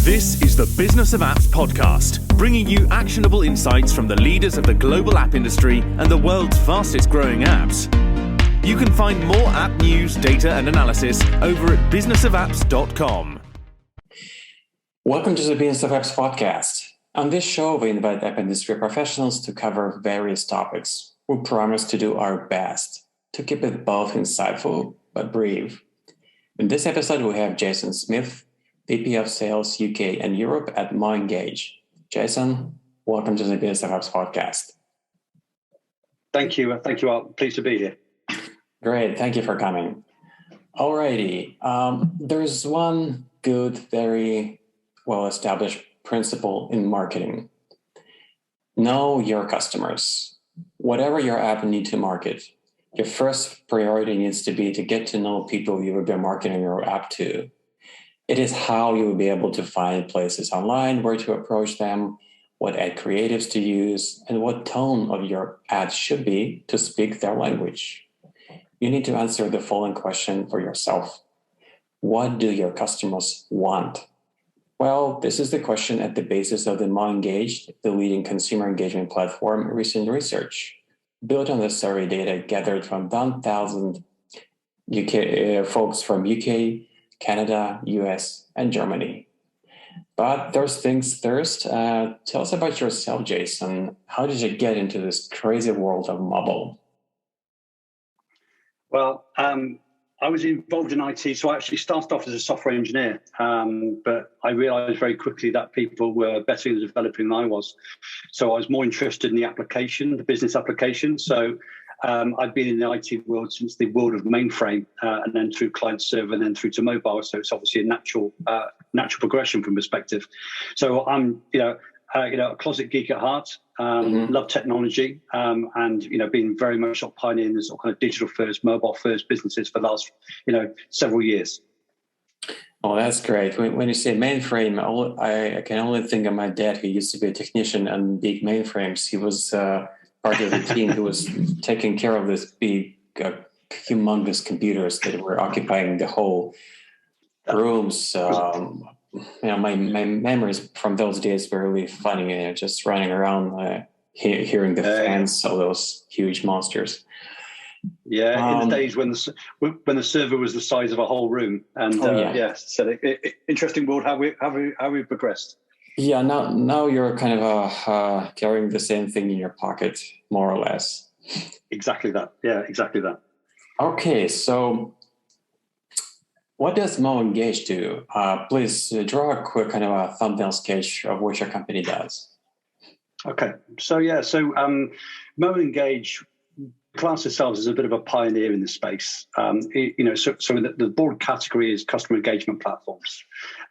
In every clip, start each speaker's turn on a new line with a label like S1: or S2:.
S1: This is the Business of Apps podcast, bringing you actionable insights from the leaders of the global app industry and the world's fastest growing apps. You can find more app news, data and analysis over at businessofapps.com.
S2: Welcome to the Business of Apps podcast. On this show, we invite app industry professionals to cover various topics. We promise to do our best to keep it both insightful but brief. In this episode, we have Jason Smith, VP of Sales UK and Europe at MoEngage. Jason, welcome to the Business of Apps podcast.
S3: Thank you. Thank you all. Pleased to be here.
S2: Great. Thank you for coming. Alrighty. There's one good, very well-established principle in marketing. Know your customers. Whatever your app needs to market, your first priority needs to be to get to know people you will be marketing your app to. It is how you will be able to find places online where to approach them, what ad creatives to use, and what tone of your ad should be to speak their language. You need to answer the following question for yourself. What do your customers want? Well, this is the question at the basis of the MoEngage, the leading consumer engagement platform, recent research. Built on the survey data gathered from 1,000 folks from UK, Canada, US, and Germany. But there's things first. Tell us about yourself, Jason. How did you get into this crazy world of mobile?
S3: Well, I was involved in IT, so I actually started off as a software engineer, but I realized very quickly that people were better in developing than I was. So I was more interested in the application, the business application. So I've been in the IT world since the world of mainframe, and then through client server, and then through to mobile. So it's obviously a natural progression from perspective. So I'm, a closet geek at heart. Love technology, and being very much pioneering the sort of kind of digital first, mobile first businesses for the last several years.
S2: Oh, that's great. When you say mainframe, I can only think of my dad, who used to be a technician on big mainframes. He was part of the team who was taking care of this big, humongous computers that were occupying the whole rooms. My memories from those days were really funny. Just running around, hearing the fans of those huge monsters.
S3: Yeah, in the days when the server was the size of a whole room, and so interesting world how we progressed.
S2: Yeah, now you're kind of carrying the same thing in your pocket, more or less.
S3: Exactly that. Yeah, exactly that.
S2: Okay, so what does MoEngage do? Please draw a quick kind of a thumbnail sketch of what your company does.
S3: Okay, so MoEngage class ourselves as a bit of a pioneer in the space. So the broad category is customer engagement platforms.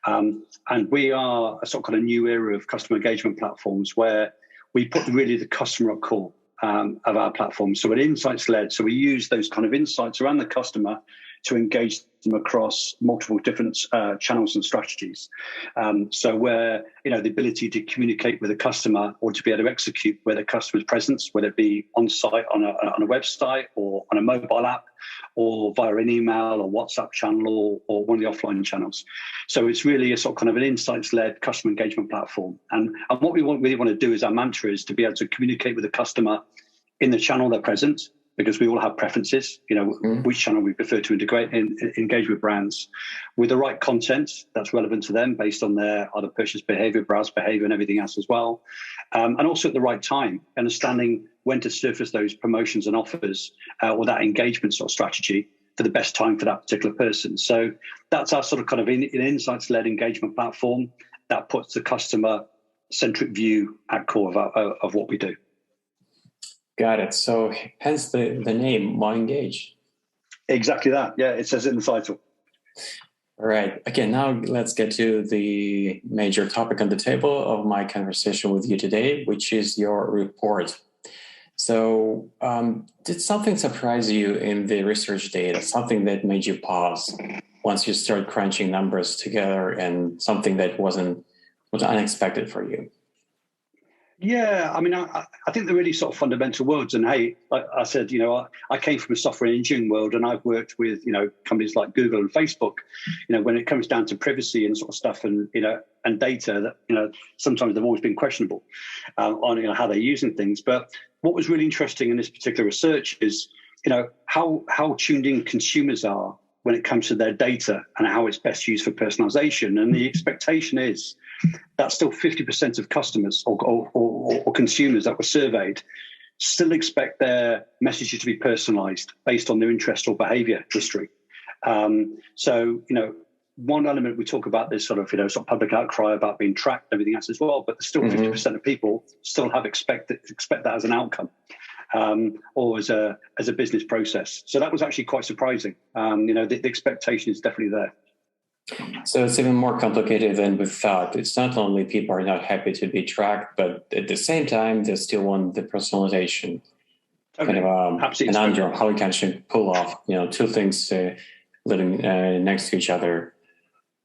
S3: And we are a sort of kind of new era of customer engagement platforms where we put really the customer at core of our platform. So we're insights led. So we use those kind of insights around the customer to engage them across multiple different channels and strategies. So where, the ability to communicate with a customer or to be able to execute where the customer's presence, whether it be on site, on a website or on a mobile app or via an email or WhatsApp channel or one of the offline channels. So it's really a sort of kind of an insights-led customer engagement platform. And what we really want to do is our mantra is to be able to communicate with the customer in the channel they're present, because we all have preferences, which channel we prefer to integrate and engage with brands with the right content that's relevant to them based on their other purchase behavior, browse behavior, and everything else as well. And also at the right time, understanding when to surface those promotions and offers or that engagement sort of strategy for the best time for that particular person. So that's our sort of kind of an insights-led engagement platform that puts the customer-centric view at core of what we do.
S2: Got it. So hence the name MoEngage.
S3: Exactly that. Yeah, it says it in the title.
S2: All right. Okay, now let's get to the major topic on the table of my conversation with you today, which is your report. So did something surprise you in the research data, something that made you pause once you start crunching numbers together, and something that was unexpected for you?
S3: Yeah, I mean, I think they're really sort of fundamental worlds. And hey, like I said, I came from a software engineering world, and I've worked with companies like Google and Facebook. When it comes down to privacy and sort of stuff, and and data, that sometimes they've always been questionable on how they're using things. But what was really interesting in this particular research is how tuned in consumers are when it comes to their data and how it's best used for personalization. And the expectation is that still 50% of customers or consumers that were surveyed still expect their messages to be personalized based on their interest or behavior history. So, one element we talk about this sort of public outcry about being tracked and everything else as well, but there's still 50% of people still have expect that as an outcome. Or as a business process. So that was actually quite surprising. The expectation is definitely there.
S1: So it's even more complicated than we thought. It's not only people are not happy to be tracked, but at the same time, they still want the personalization.
S3: Totally.
S1: Kind of
S3: Absolutely.
S1: conundrum, how we can actually pull off, two things living next to each other.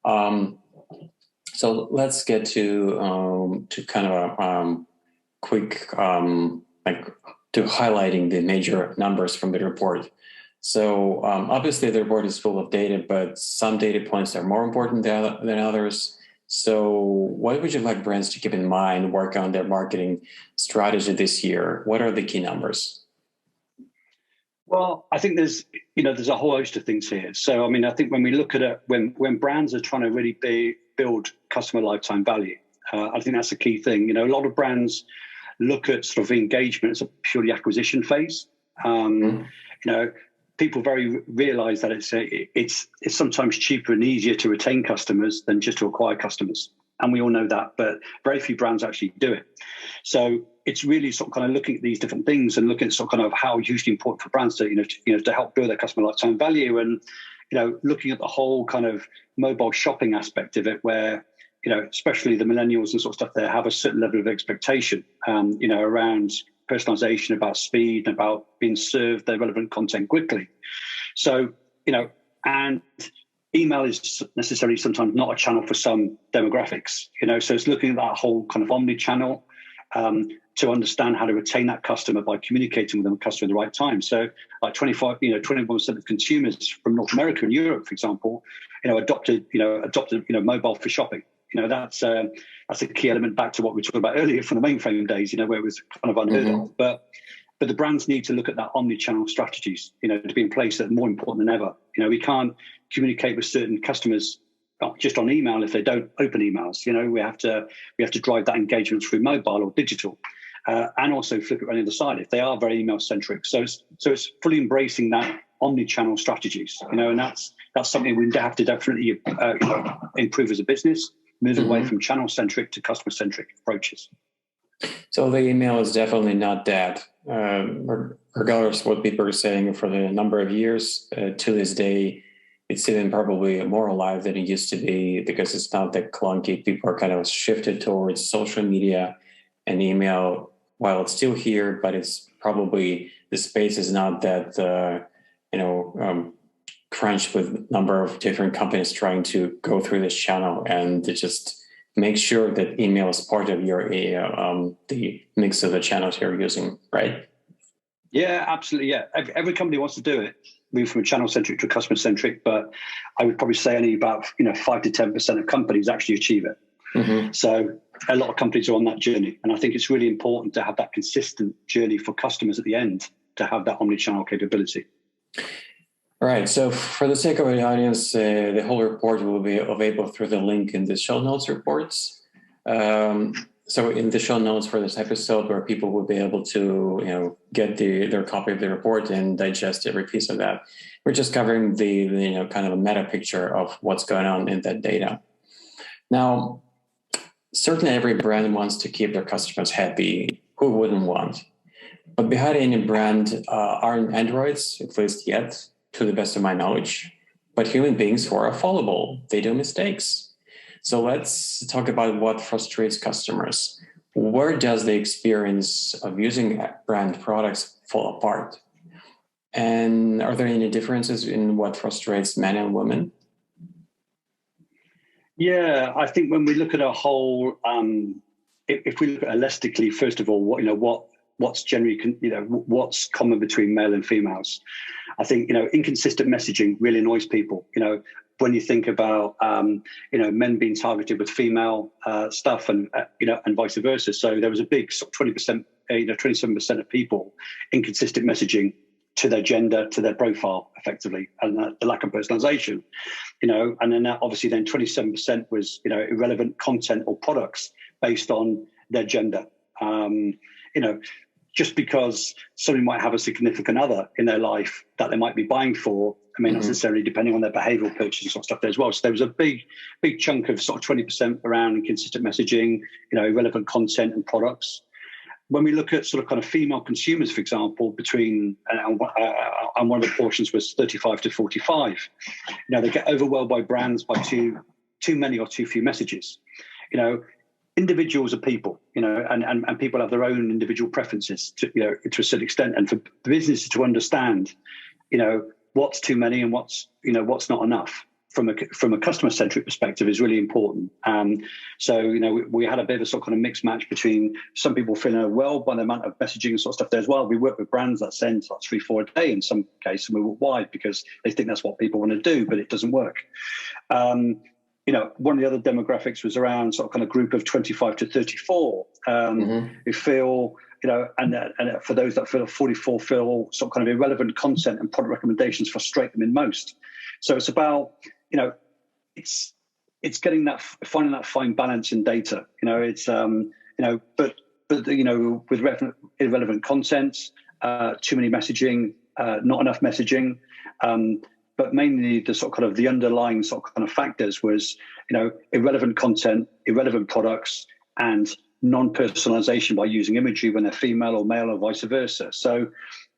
S1: So let's get to kind of a quick, to highlighting the major numbers from the report. So obviously the report is full of data, but some data points are more important than others. So what would you like brands to keep in mind, work on their marketing strategy this year? What are the key numbers?
S3: Well, I think there's a whole host of things here. So, I mean, I think when we look at it, when brands are trying to really build customer lifetime value, I think that's a key thing. A lot of brands look at sort of engagement as a purely acquisition phase. People realize that it's sometimes cheaper and easier to retain customers than just to acquire customers. And we all know that, but very few brands actually do it. So it's really sort of kind of looking at these different things and looking at sort of kind of how hugely important for brands to help build their customer lifetime value, and looking at the whole kind of mobile shopping aspect of it, where especially the millennials and sort of stuff, they have a certain level of expectation, around personalization, about speed, about being served their relevant content quickly. So, and email is necessarily sometimes not a channel for some demographics, so it's looking at that whole kind of omni-channel to understand how to retain that customer by communicating with them customer at the right time. So like 21% of consumers from North America and Europe, for example, adopted mobile for shopping. That's a key element back to what we talked about earlier from the mainframe days, where it was kind of unheard of. But the brands need to look at that omni-channel strategies, to be in place that are more important than ever. We can't communicate with certain customers not just on email if they don't open emails. We have to drive that engagement through mobile or digital, and also flip it on the other side if they are very email centric. So it's fully embracing that omni-channel strategies, and that's something we have to definitely improve as a business. Moving away from channel-centric to customer-centric approaches.
S1: So the email is definitely not dead, regardless of what people are saying for the number of years. To this day, it's even probably more alive than it used to be because it's not that clunky. People are kind of shifted towards social media and email. While it's still here, but it's probably the space is not that crunched with number of different companies trying to go through this channel, and to just make sure that email is part of your the mix of the channels you're using, right?
S3: Yeah, absolutely. Yeah, every company wants to do it, move from a channel centric to a customer centric, but I would probably say only about 5 to 10% of companies actually achieve it. So a lot of companies are on that journey, and I think it's really important to have that consistent journey for customers at the end to have that omni-channel capability.
S1: All right. So for the sake of the audience, the whole report will be available through the link in the show notes reports. So in the show notes for this episode, where people will be able to, get their copy of the report and digest every piece of that. We're just covering the, kind of a meta picture of what's going on in that data. Now, certainly every brand wants to keep their customers happy. Who wouldn't want? But behind any brand aren't androids, at least yet, to the best of my knowledge, but human beings who are fallible. They do mistakes. So let's talk about what frustrates customers. Where does the experience of using brand products fall apart? And are there any differences in what frustrates men and women?
S3: Yeah, I think when we look at a whole if we look at holistically, first of all, what's generally, what's common between male and females? I think, inconsistent messaging really annoys people. When you think about, men being targeted with female stuff and vice versa. So there was a big sort of 20%, 27% of people, inconsistent messaging to their gender, to their profile, effectively, and the lack of personalization, and then that obviously then 27% was, irrelevant content or products based on their gender. Just because somebody might have a significant other in their life that they might be buying for, not necessarily depending on their behavioral purchasing sort of stuff there as well. So there was a big chunk of sort of 20% around inconsistent messaging, irrelevant content and products. When we look at sort of kind of female consumers, for example, between, and one of the portions was 35 to 45, they get overwhelmed by brands by too many or too few messages. Individuals are people, and people have their own individual preferences to a certain extent. And for the business to understand, what's too many and what's not enough from a customer-centric perspective is really important. So, we had a bit of a sort of kind of mixed match between some people feeling overwhelmed by the amount of messaging and sort of stuff there as well. We work with brands that send like 3-4 a day in some cases, and we work wide because they think that's what people want to do, but it doesn't work. One of the other demographics was around sort of kind of group of 25 to 34 who feel, and for those that feel 44 feel sort of kind of irrelevant content and product recommendations frustrate them in most. So it's about, it's getting that, finding that fine balance in data. It's but with irrelevant content, too many messaging, not enough messaging. But mainly the sort of kind of the underlying sort of kind of factors was, irrelevant content, irrelevant products, and non-personalization by using imagery when they're female or male or vice versa. So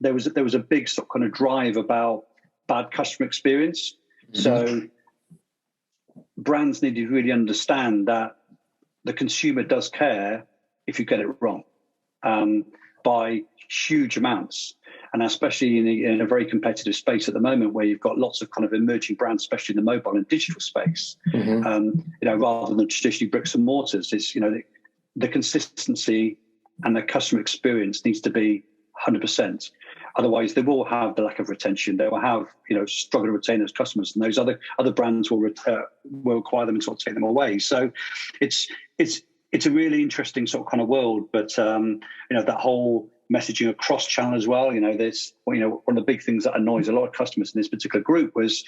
S3: there was a big sort of kind of drive about bad customer experience. So brands need to really understand that the consumer does care if you get it wrong by huge amounts. And especially in a very competitive space at the moment where you've got lots of kind of emerging brands, especially in the mobile and digital space, rather than traditionally bricks and mortars, it's, the consistency and the customer experience needs to be 100%. Otherwise, they will have the lack of retention. They will have, struggle to retain those customers, and those other brands will acquire them and sort of take them away. So it's a really interesting sort of kind of world. But that whole messaging across channel as well. There's one of the big things that annoys a lot of customers in this particular group was,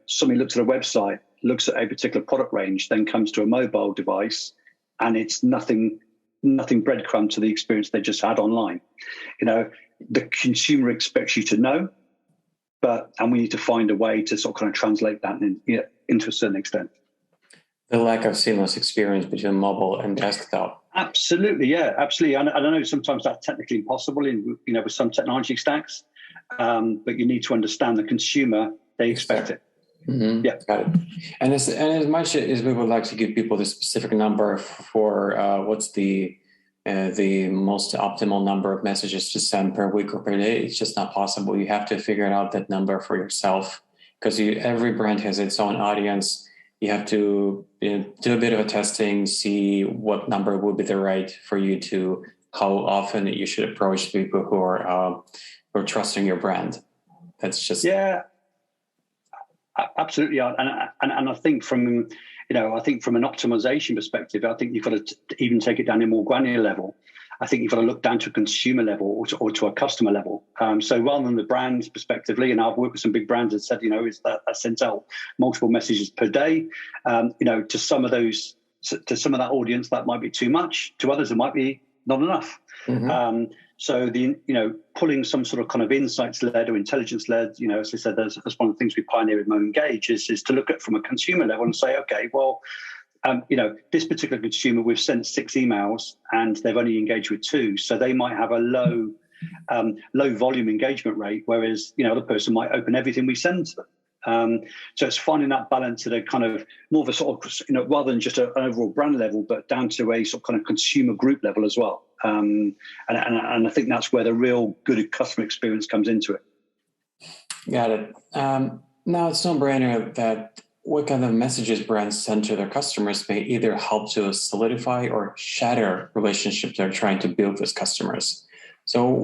S3: somebody looks at a website, looks at a particular product range, then comes to a mobile device, and it's nothing breadcrumb to the experience they just had online. The consumer expects you to know, and we need to find a way to sort of kind of translate that into a certain extent.
S2: The lack of seamless experience between mobile and desktop.
S3: Absolutely, yeah, absolutely. And I know sometimes that's technically impossible with some technology stacks, but you need to understand the consumer; they expect it.
S2: Mm-hmm. Yeah, got it. And as much as we would like to give people the specific number for what's the most optimal number of messages to send per week or per day, it's just not possible. You have to figure out that number for yourself because every brand has its own audience. You have to do a bit of a testing, see what number would be the right for you to how often you should approach people who are trusting your brand. That's just
S3: absolutely. And I think from an optimization perspective, I think you've got to even take it down to a more granular level. I think you've got to look down to a consumer level or to a customer level. So rather than the brands perspectively, and I've worked with some big brands that said, is that sent out multiple messages per day. To some of that audience, that might be too much. To others, it might be not enough. Mm-hmm. So pulling some sort of kind of insights-led or intelligence-led, as I said, that's one of the things we pioneer with MoEngage is to look at from a consumer level and say, okay, well, this particular consumer, we've sent 6 emails and they've only engaged with 2. So they might have a low volume engagement rate, whereas, the person might open everything we send to them. So it's finding that balance at a kind of more of a sort of, rather than just an overall brand level, but down to a sort of kind of consumer group level as well. And I think that's where the real good customer experience comes into it.
S2: Got it. Now it's no brainer that what kind of messages brands send to their customers may either help to solidify or shatter relationships they're trying to build with customers. So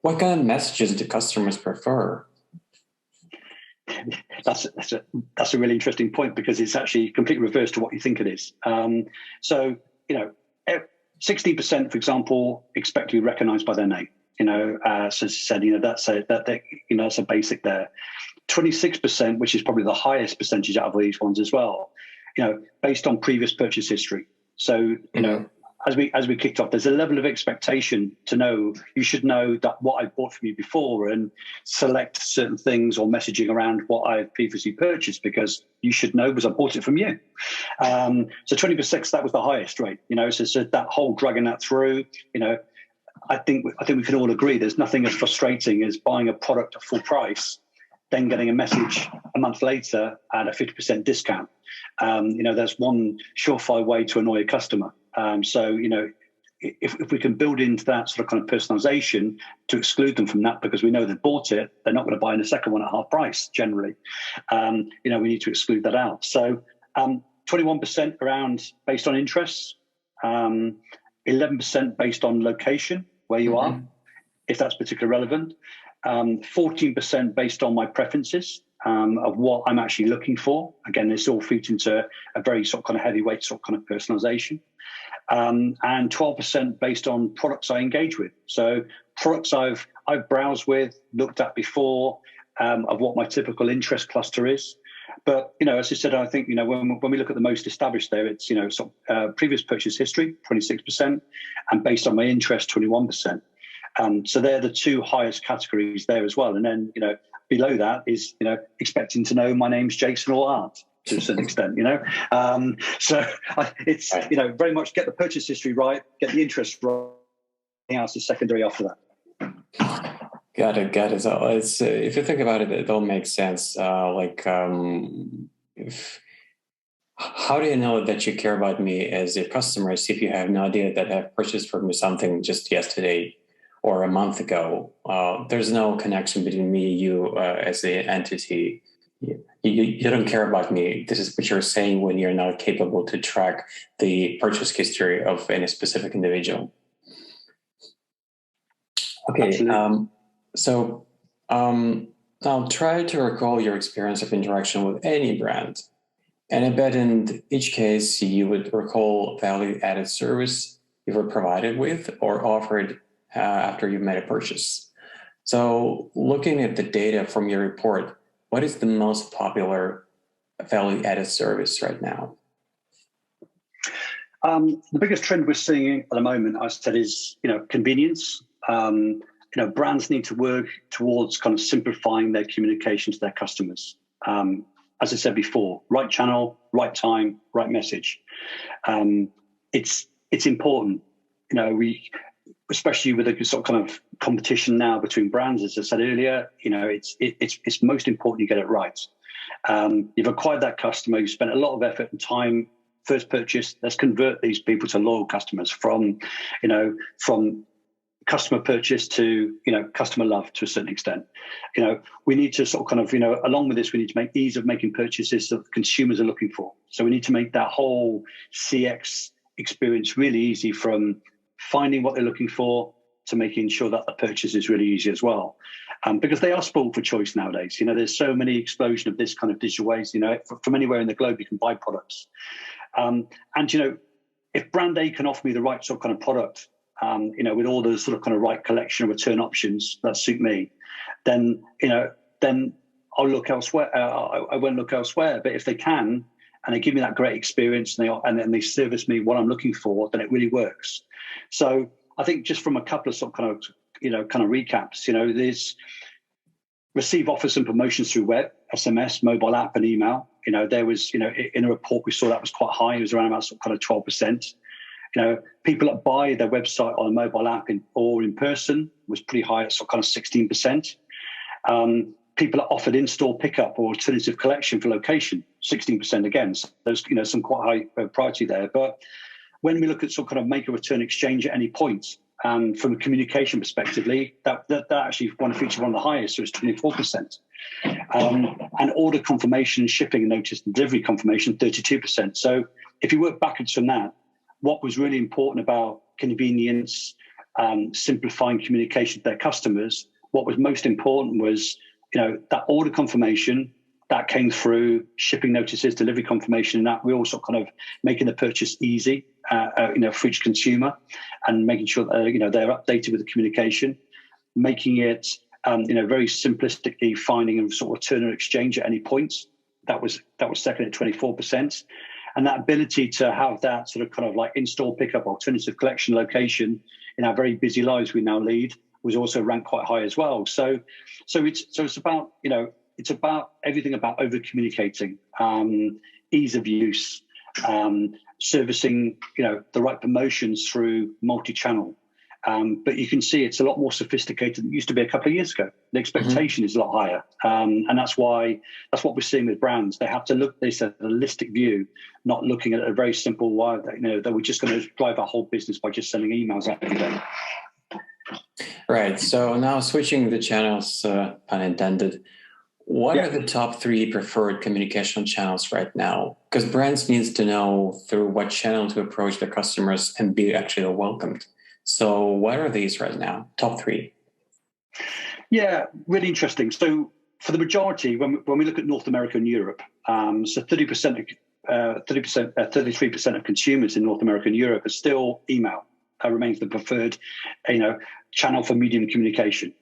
S2: what kind of messages do customers prefer?
S3: That's a really interesting point, because it's actually completely reverse to what you think it is. So, 60%, for example, expect to be recognized by their name. So as I said, that's a basic there. 26%, which is probably the highest percentage out of these ones as well, based on previous purchase history. So, as we kicked off, there's a level of expectation to know. You should know that what I bought from you before, and select certain things or messaging around what I've previously purchased, because you should know because I bought it from you. So 20%, that was the highest rate. So that whole dragging that through. I think we can all agree there's nothing as frustrating as buying a product at full price, then getting a message a month later at a 50% discount. There's one surefire way to annoy a customer. So, if we can build into that sort of kind of personalization to exclude them from that, because we know they bought it, they're not going to buy in the second one at half price generally. We need to exclude that out. So 21% around based on interests, 11% based on location, where you are, if that's particularly relevant, 14% based on my preferences of what I'm actually looking for. Again, this all feeds into a very sort of kind of heavyweight sort of kind of personalization. And 12% based on products I engage with. So products I've browsed with, looked at before, of what my typical interest cluster is. But, as I said, I think, when we look at the most established there, it's, previous purchase history, 26%, and based on my interest, 21%. So they're the two highest categories there as well. And then, below that is, expecting to know my name's Jason or Art to a certain extent, So it's, very much get the purchase history right, get the interest right. Everything else is secondary after that.
S2: Got it. So it's, if you think about it, it all makes sense. How do you know that you care about me as a customer if you have no idea that I've purchased from you something just yesterday or a month ago? There's no connection between me and you as an entity. You don't care about me. This is what you're saying when you're not capable to track the purchase history of any specific individual. Okay. Now try to recall your experience of interaction with any brand. And I bet in each case, you would recall value-added service you were provided with or offered after you made a purchase. So looking at the data from your report, what is the most popular value-added service right now?
S3: The biggest trend we're seeing at the moment, I said, is convenience. Brands need to work towards kind of simplifying their communication to their customers. As I said before, right channel, right time, right message. It's important. We, especially with a sort of kind of competition now between brands, as I said earlier, it's most important you get it right. You've acquired that customer, you spent a lot of effort and time. First purchase, let's convert these people to loyal customers from customer purchase to, customer love to a certain extent. We need to sort of kind of, along with this, we need to make ease of making purchases that consumers are looking for. So we need to make that whole CX experience really easy, from finding what they're looking for to making sure that the purchase is really easy as well. Because they are spoiled for choice nowadays. There's so many explosion of this kind of digital ways, from anywhere in the globe, you can buy products. And if brand A can offer me the right sort of kind of product, with all the sort of kind of right collection of return options that suit me, then I'll look elsewhere. I won't look elsewhere. But if they can, and they give me that great experience, and then they service me what I'm looking for, then it really works. So I think just from a couple of sort of kind of recaps, there's receive offers and promotions through web, SMS, mobile app, and email. There was, in a report we saw that was quite high. It was around about sort of kind of 12%. People that buy their website on a mobile app or in person was pretty high at sort of kind of 16%. People that offered in-store pickup or alternative collection for location, 16% again. So there's, some quite high priority there. But when we look at sort of kind of make a return exchange at any point, from a communication perspective, that actually featured one of the highest, so it's 24%. And order confirmation, shipping notice, and delivery confirmation, 32%. So if you work backwards from that, what was really important about convenience, simplifying communication to their customers, what was most important was, that order confirmation that came through, shipping notices, delivery confirmation, and that we also kind of making the purchase easy, for each consumer, and making sure that, they're updated with the communication, making it, very simplistically finding and sort of return or exchange at any points. That was second at 24%. And that ability to have that sort of kind of like in-store pickup, alternative collection location in our very busy lives we now lead was also ranked quite high as well. So it's about, it's about everything about over communicating, ease of use, servicing, the right promotions through multi-channel. But you can see it's a lot more sophisticated than it used to be a couple of years ago. The expectation is a lot higher. And that's what we're seeing with brands. They have to look, they said, a holistic view, not looking at a very simple why, that we're just going to drive our whole business by just sending emails every day.
S2: Right. So now switching the channels, pun intended, what are the top 3 preferred communication channels right now? Because brands needs to know through what channel to approach their customers and be actually welcomed. So what are these right now? Top 3?
S3: Yeah, really interesting. So for the majority, when we look at North America and Europe, so 33% of consumers in North America and Europe are still email. Remains the preferred, channel for medium communication.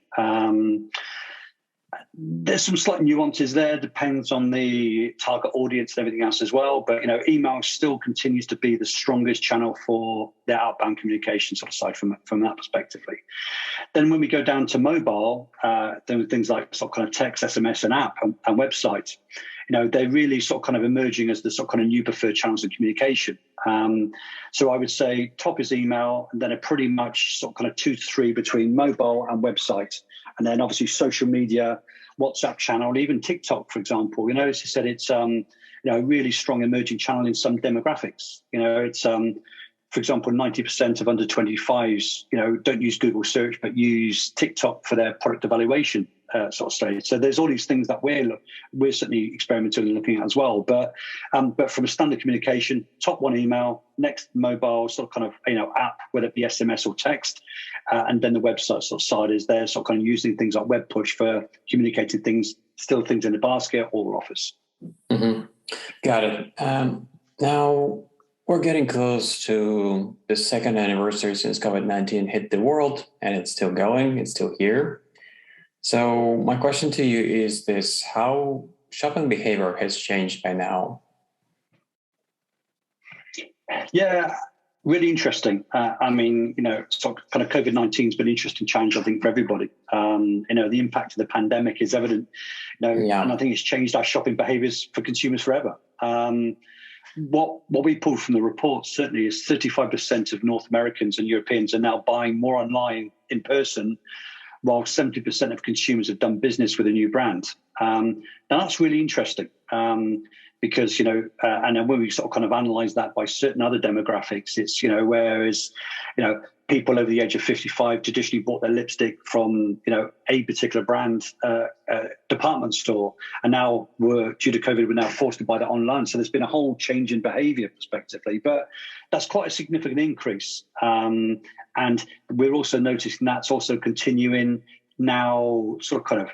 S3: There's some slight nuances there, depends on the target audience and everything else as well. But, email still continues to be the strongest channel for their outbound communication sort of side from that perspectively. Then when we go down to mobile, then things like sort of kind of text, SMS and app and websites, they're really sort of kind of emerging as the sort of kind of new preferred channels of communication. So I would say top is email, and then a pretty much sort of kind of 2 to 3 between mobile and website. And then obviously social media, WhatsApp channel, and even TikTok, for example. As you said, it's a really strong emerging channel in some demographics. It's for example, 90% of under 25s, don't use Google search but use TikTok for their product evaluation sort of stage. So there's all these things that we're certainly experimenting and looking at as well. But from a standard communication, top 1 email, next mobile sort of kind of app, whether it be SMS or text, and then the website sort of side is there, sort of kind of using things like web push for communicating things, still things in the basket or offers.
S2: Mm-hmm. Got it. Now we're getting close to the 2nd anniversary since COVID-19 hit the world, and it's still going. It's still here. So my question to you is this: how shopping behavior has changed by now?
S3: Yeah, really interesting. Sort of kind of COVID-19 has been an interesting change, I think, for everybody. The impact of the pandemic is evident, and I think it's changed our shopping behaviors for consumers forever. What we pulled from the report certainly is 35% of North Americans and Europeans are now buying more online in person, while 70% of consumers have done business with a new brand. Now that's really interesting because, and then when we sort of kind of analyze that by certain other demographics, it's, whereas, people over the age of 55 traditionally bought their lipstick from, a particular brand department store, and now due to COVID, we're now forced to buy that online. So there's been a whole change in behavior prospectively, but that's quite a significant increase. And we're also noticing that's also continuing now, sort of kind of,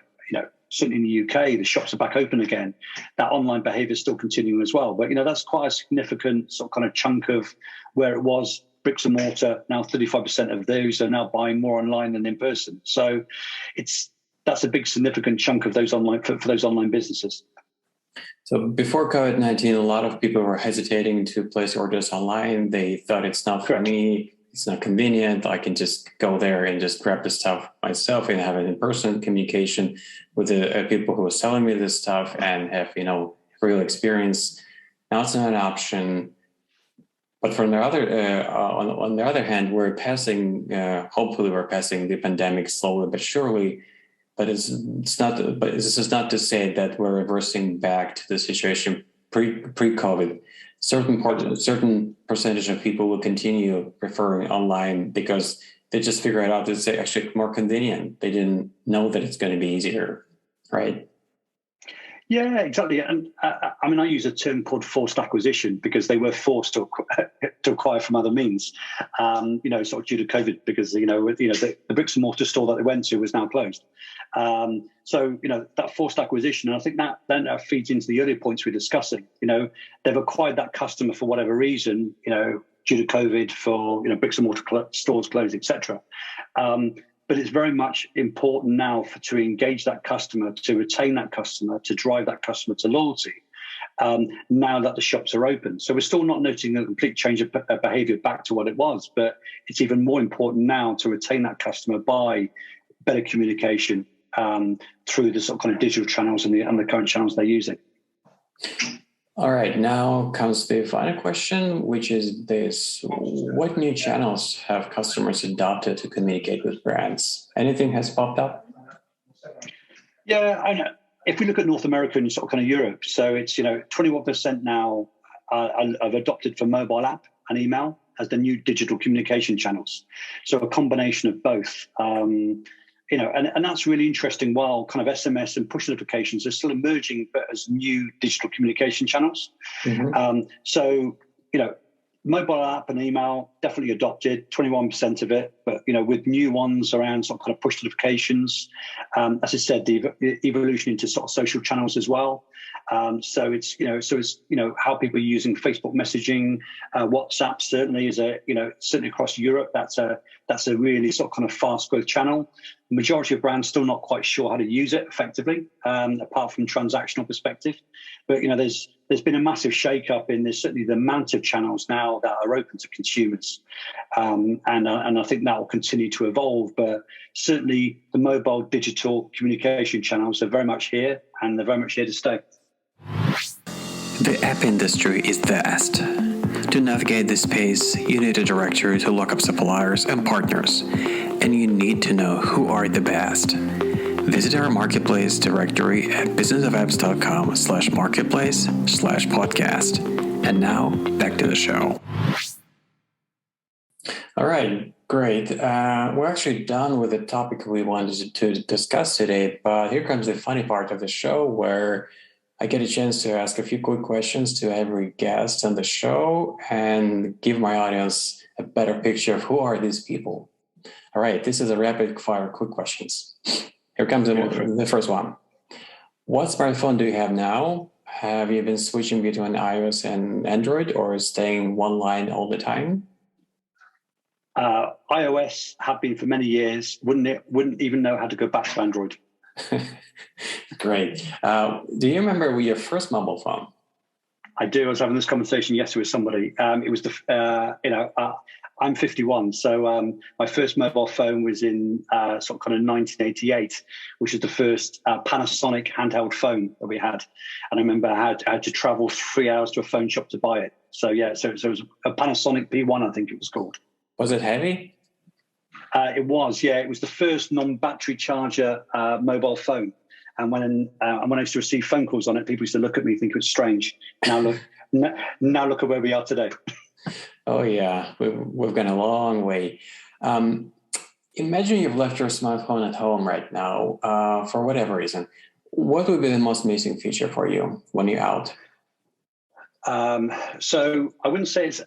S3: certainly in the UK, the shops are back open again. That online behavior is still continuing as well. But, that's quite a significant sort of kind of chunk of where it was bricks and mortar. Now 35% of those are now buying more online than in person. So that's a big significant chunk of those online for those online businesses.
S2: So before COVID-19, a lot of people were hesitating to place orders online. They thought it's not for me. It's not convenient. I can just go there and just grab the stuff myself and have an in-person communication with the people who are selling me this stuff and have, real experience. Now it's not an option. But on the other hand, we're passing. Hopefully, we're passing the pandemic slowly but surely. But it's not. But this is not to say that we're reversing back to the situation pre-COVID. Certain percentage of people will continue preferring online because they just figure it out. It's actually more convenient. They didn't know that it's going to be easier, right?
S3: Yeah, exactly. And I mean, I use a term called forced acquisition because they were forced to acquire from other means, sort of due to COVID, because, the bricks and mortar store that they went to was now closed. That forced acquisition, and I think that then feeds into the earlier points we're discussing. They've acquired that customer for whatever reason, due to COVID, for, bricks and mortar stores closed, etc. But it's very much important now to engage that customer, to retain that customer, to drive that customer to loyalty, now that the shops are open. So we're still not noting a complete change of behavior back to what it was, but it's even more important now to retain that customer by better communication through the sort of kind of digital channels and the current channels they're using.
S2: All right, now comes the final question, which is this. What new channels have customers adopted to communicate with brands? Anything has popped up?
S3: Yeah, I know. If we look at North America and sort of kind of Europe, so it's, 21% now have adopted for mobile app and email as the new digital communication channels. So a combination of both. And that's really interesting. While kind of SMS and push notifications are still emerging, but as new digital communication channels. Mm-hmm. Mobile app and email definitely adopted, 21% of it, but with new ones around sort of kind of push notifications. As I said, the evolution into sort of social channels as well. So it's how people are using Facebook messaging, WhatsApp certainly is certainly across Europe. That's a really sort of kind of fast growth channel. The majority of brands still not quite sure how to use it effectively, apart from transactional perspective. But there's been a massive shake-up in certainly the amount of channels now that are open to consumers, and I think that will continue to evolve. But certainly the mobile digital communication channels are very much here, and they're very much here to stay.
S4: The app industry is vast. To navigate this space, you need a directory to look up suppliers and partners, and you need to know who are the best. Visit our marketplace directory at businessofapps.com/marketplace/podcast. And now, back to the show.
S2: All right, great. We're actually done with the topic we wanted to discuss today, but here comes the funny part of the show where I get a chance to ask a few quick questions to every guest on the show and give my audience a better picture of who are these people. All right, this is a rapid fire quick questions. Here comes the first one. What smartphone do you have now? Have you been switching between iOS and Android, or staying one line all the time?
S3: iOS have been for many years. Wouldn't even know how to go back to Android.
S2: Great. Do you remember your first mobile phone?
S3: I do. I was having this conversation yesterday with somebody. It was I'm 51, so my first mobile phone was in sort of kind of 1988, which was the first Panasonic handheld phone that we had. And I remember I had to travel 3 hours to a phone shop to buy it. So yeah, so it was a Panasonic P1, I think it was called.
S2: Was it heavy?
S3: It was, yeah. It was the first non-battery charger mobile phone. And when I used to receive phone calls on it, people used to look at me and think it was strange. Now look at where we are today.
S2: Oh, yeah. We've gone a long way. Imagine you've left your smartphone at home right now for whatever reason. What would be the most missing feature for you when you're out?
S3: So I wouldn't say it's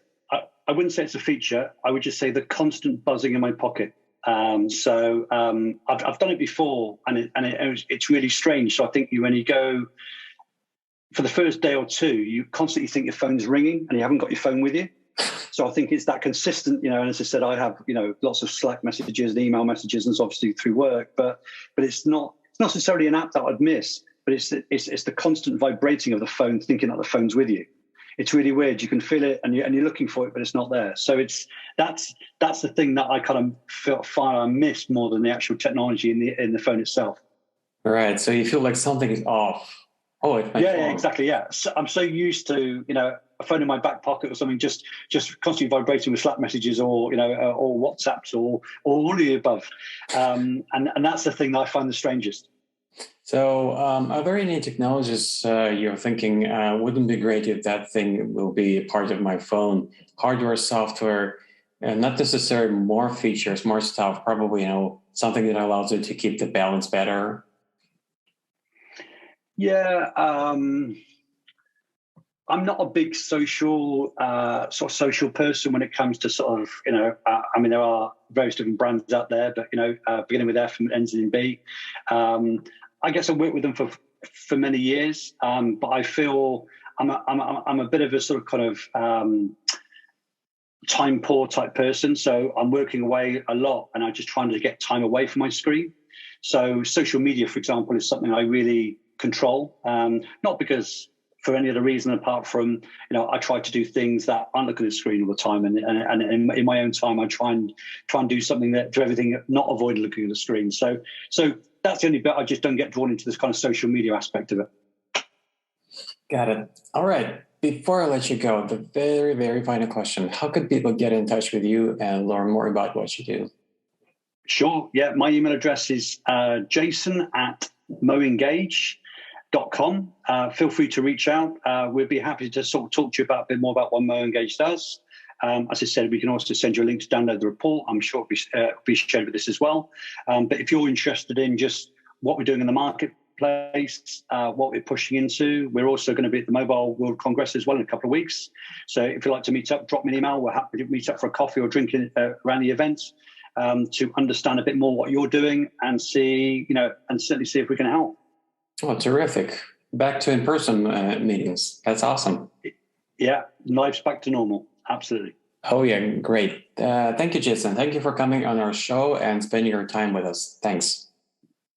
S3: a feature. I would just say the constant buzzing in my pocket. I've done it before, and it's really strange. So I think when you go for the first day or two, you constantly think your phone's ringing and you haven't got your phone with you. So I think it's that consistent, and as I said, I have, lots of Slack messages and email messages, and it's obviously through work, but it's not necessarily an app that I'd miss, but it's the constant vibrating of the phone, thinking that the phone's with you. It's really weird. You can feel it, and you're looking for it, but it's not there. So that's the thing that I kind of feel I miss more than the actual technology in the phone itself.
S2: All right. So you feel like something is off. Oh, it's my phone.
S3: Yeah, exactly. Yeah. So I'm so used to a phone in my back pocket or something, just constantly vibrating with Slack messages or WhatsApps or all of the above, and that's the thing that I find the strangest.
S2: So are there any technologies you're thinking wouldn't be great if that thing will be a part of my phone? Hardware, software, not necessarily more features, more stuff, probably, something that allows you to keep the balance better.
S3: Yeah, I'm not a big social person when it comes to there are various different brands out there, but beginning with F and ends in B. I guess I worked with them for many years, but I feel I'm a bit of a sort of kind of time poor type person. So I'm working away a lot, and I'm just trying to get time away from my screen. So social media, for example, is something I really control, not because for any other reason apart from I try to do things that aren't looking at the screen all the time, and in my own time I try and do something that do everything not avoid looking at the screen. So that's the only bit. I just don't get drawn into this kind of social media aspect of it.
S2: Got it. All right. Before I let you go, the very, very final question: how could people get in touch with you and learn more about what you do?
S3: Sure. Yeah, my email address is jason@MoEngage.com. Feel free to reach out. We'd be happy to sort of talk to you about a bit more about what MoEngage does. As I said, we can also send you a link to download the report. I'm sure it'll be shared with this as well. But if you're interested in just what we're doing in the marketplace, what we're pushing into, we're also going to be at the Mobile World Congress as well in a couple of weeks. So if you'd like to meet up, drop me an email. We're happy to meet up for a coffee or drink around the event. To understand a bit more what you're doing and see, and certainly see if we can help.
S2: Oh, terrific. Back to in-person meetings. That's awesome.
S3: Yeah, life's back to normal. Absolutely.
S2: Oh, yeah, great. Thank you, Jason. Thank you for coming on our show and spending your time with us. Thanks.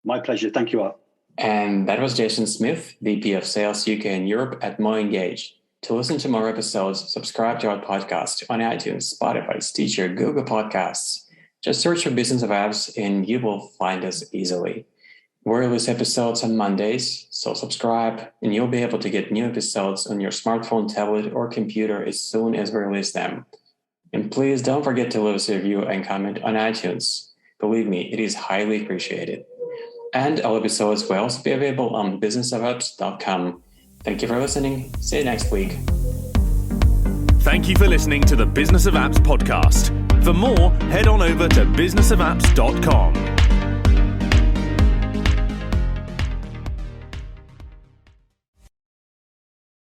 S3: My pleasure. Thank you, Art.
S2: And that was Jason Smith, VP of Sales UK and Europe at MoEngage. To listen to more episodes, subscribe to our podcast on iTunes, Spotify, Stitcher, Google Podcasts. Just search for Business of Apps and you will find us easily. We release episodes on Mondays, so subscribe and you'll be able to get new episodes on your smartphone, tablet, or computer as soon as we release them. And please don't forget to leave us a review and comment on iTunes. Believe me, it is highly appreciated. And all episodes will also be available on businessofapps.com. Thank you for listening. See you next week.
S1: Thank you for listening to the Business of Apps podcast. For more, head on over to businessofapps.com.